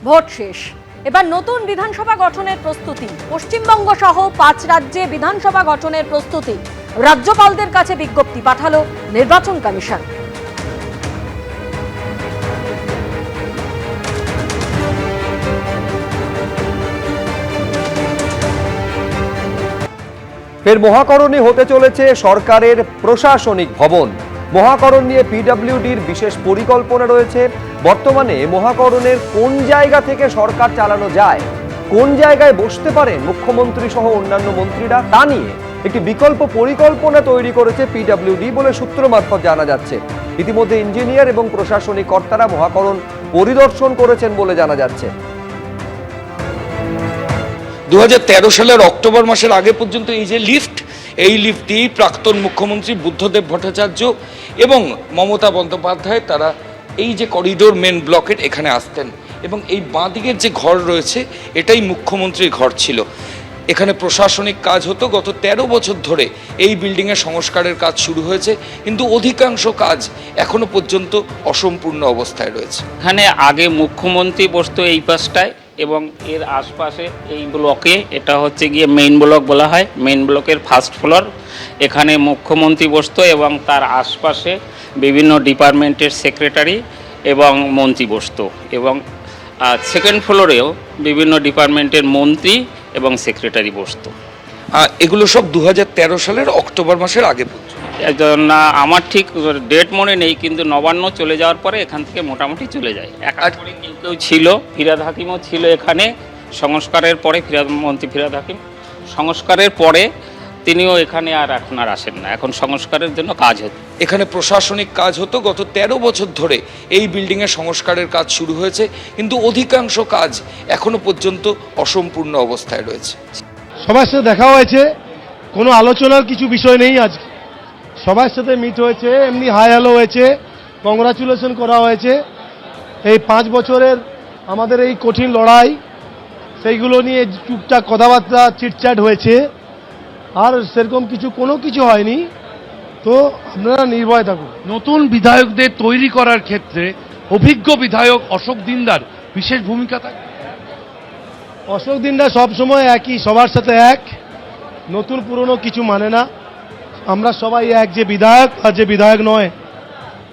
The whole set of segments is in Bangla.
ভোট শেষ, এবার নতুন বিধানসভা গঠনের প্রস্তুতি। পশ্চিমবঙ্গ সহ 5 রাজ্যে বিধানসভা গঠনের প্রস্তুতি। রাজ্যপালদের কাছে বিজ্ঞপ্তি পাঠালো নির্বাচন কমিশন। ফের মহাকরণে হতে চলেছে সরকারের প্রশাসনিক ভবন। মহাকরণ নিয়ে পিডব্লিউডির বিশেষ পরিকল্পনা রয়েছে। বর্তমানে মহাকরণের কোন জায়গা থেকে সরকার চালানো যায়, কোন জায়গায় বসতে পারেন মুখ্যমন্ত্রী সহ অন্যান্য মন্ত্রীরা, তা নিয়ে একটি বিকল্প পরিকল্পনা তৈরি করেছে পিডব্লিউডি বলে সূত্র মারফত জানা যাচ্ছে। ইতিমধ্যে ইঞ্জিনিয়ার এবং প্রশাসনিক কর্তারা মহাকরণ পরিদর্শন করেছেন বলে জানা যাচ্ছে। 2013 সালের অক্টোবর মাসের আগে পর্যন্ত এই যে লিফট, এই লিফট দিয়েই প্রাক্তন মুখ্যমন্ত্রী বুদ্ধদেব ভট্টাচার্য এবং মমতা বন্দ্যোপাধ্যায় তারা এই যে করিডোর মেন ব্লকের এখানে আসতেন, এবং এই বাঁ দিকের যে ঘর রয়েছে এটাই মুখ্যমন্ত্রীর ঘর ছিল। এখানে প্রশাসনিক কাজ হতো। গত 13 বছর ধরে এই বিল্ডিংয়ের সংস্কারের কাজ শুরু হয়েছে, কিন্তু অধিকাংশ কাজ এখনো পর্যন্ত অসম্পূর্ণ অবস্থায় রয়েছে। এখানে আগে মুখ্যমন্ত্রী বসতো এই পাশটায়, এবং এর আশপাশে এই ব্লকে, এটা হচ্ছে গিয়ে মেইন ব্লক বলা হয়, মেইন ব্লকের ফার্স্ট ফ্লোর। এখানে মুখ্যমন্ত্রী বসতো এবং তার আশপাশে বিভিন্ন ডিপার্টমেন্টের সেক্রেটারি এবং মন্ত্রী বসতো, এবং সেকেন্ড ফ্লোরেও বিভিন্ন ডিপার্টমেন্টের মন্ত্রী এবং সেক্রেটারি বসতো। এগুলো সব 2013 সালের অক্টোবর মাসের আগে পর্যন্ত। আমার ঠিক ডেট মনে নেই, কিন্তু নবান্ন চলে যাওয়ার পরে এখান থেকে মোটামুটি চলে যায়। একাধিক কেউ ছিল, ফিরাদ হাকিমও ছিল এখানে সংস্কারের পরে, মন্ত্রী ফিরাদ হাকিম সংস্কারের পরে তিনিও এখানে আর এখন আর আসেন না। এখন সংস্কারের জন্য কাজ হতো। এখানে প্রশাসনিক কাজ হতো। গত 13 বছর ধরে এই বিল্ডিংয়ের সংস্কারের কাজ শুরু হয়েছে, কিন্তু অধিকাংশ কাজ এখনো পর্যন্ত অসম্পূর্ণ অবস্থায় রয়েছে। সবার সাথে দেখা হয়েছে, কোনো আলোচনার কিছু বিষয় নেই। আজ সবার সাথে মিট হয়েছে, এমনি হাই হ্যালো হয়েছে, কংগ্রাচুলেশন করা হয়েছে। এই 5 বছরের আমাদের এই কঠিন লড়াই, সেইগুলো নিয়ে টুকটাক কথাবার্তা চিটচ্যাট হয়েছে, আর সেরকম কোনো কিছু হয়নি। তো আপনারা নির্ভয় থাকুন। নতুন বিধায়কদের তৈরি করার ক্ষেত্রে অভিজ্ঞ বিধায়ক অশোক দিনদার বিশেষ ভূমিকা থাকে। অশোক দিনদার সবসময় একই, সবার সাথে এক, নতুন পুরনো কিছু মানে না। আমরা সবাই এক, যে বিধায়ক আর যে বিধায়ক নয়,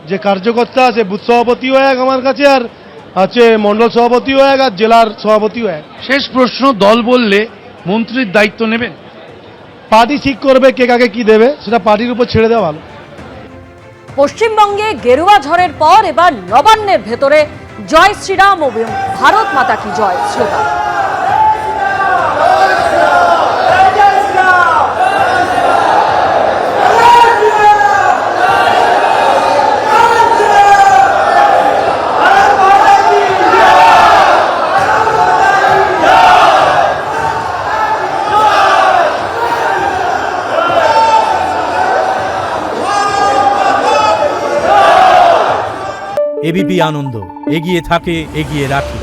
যে কার্যকর্তা, সে বুথ সভাপতিও এক আমার কাছে, আর আছে মণ্ডল সভাপতিও এক, আর জেলার সভাপতিও এক। শেষ প্রশ্ন, দল বললে মন্ত্রীর দায়িত্ব নেবেন? পার্টি ঠিক করবে কে কাকে কি দেবে, সেটা পার্টির উপর ছেড়ে দেওয়া ভালো। পশ্চিমবঙ্গে গেরুয়া ঝড়ের পর এবার নবান্নের ভেতরে জয় শ্রীরাম ও ভারত মাতা কি জয় স্লোগান। এবিপি আনন্দ, এগিয়ে থাকে, এগিয়ে রাখে।